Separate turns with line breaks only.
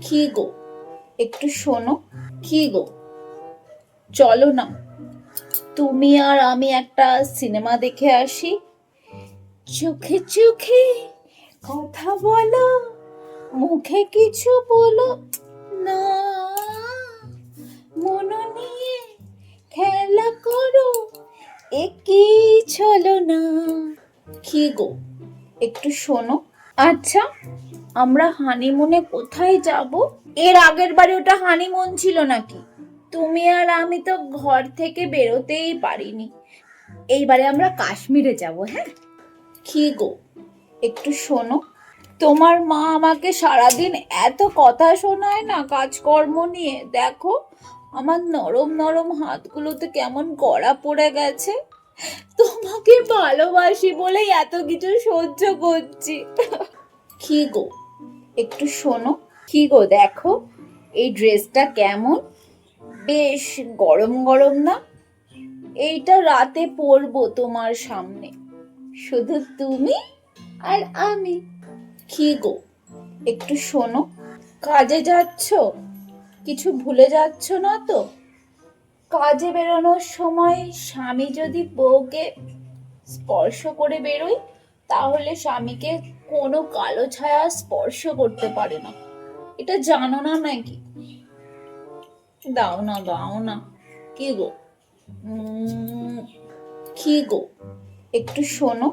কি গো, একটু শোনো। কি গো, চলো না, তুমি আর আমি একটা সিনেমা দেখে আসি। চোখে চোখে কথা বলো, মুখে কিছু বলো না, মন নিয়ে খেলা করো, একই চলো না। কি গো, একটু শোনো। আচ্ছা, আমরা হানিমুনে কোথায় যাব? এর আগের বারে ওটা হানিমুন ছিল নাকি? তুমি আর আমি তো ঘর থেকে বেরোতেই পারিনি। এইবারে আমরা কাশ্মীরে যাব। হ্যাঁ, কি গো, একটু শোনো। তোমার মা আমাকে সারাদিন এত কথা শোনায় না কাজকর্ম নিয়ে, দেখো আমার নরম নরম হাতগুলোতে কেমন কড়া পড়ে গেছে। তোমাকে ভালোবাসি বলেই এত কিছু সহ্য করছি। কি গো, একটু শোনো। কি গো, দেখো এই ড্রেসটা কেমন, বেশ গরম গরম না? এইটা রাতে পরবো তোমার সামনে, শুধু তুমি আর আমি। কি গো, একটু শোনো। কাজে যাচ্ছ, কিছু ভুলে যাচ্ছ না তো? কাজে বেরোনোর সময় স্বামী যদি বউকে স্পর্শ করে বেরোয়, তাহলে স্বামীকে কোনো কালো ছায়া স্পর্শ করতে পারে না। এটা জানো না নাকি? দাও না, দাও না। কি গো, কি গো, একটু শোনো।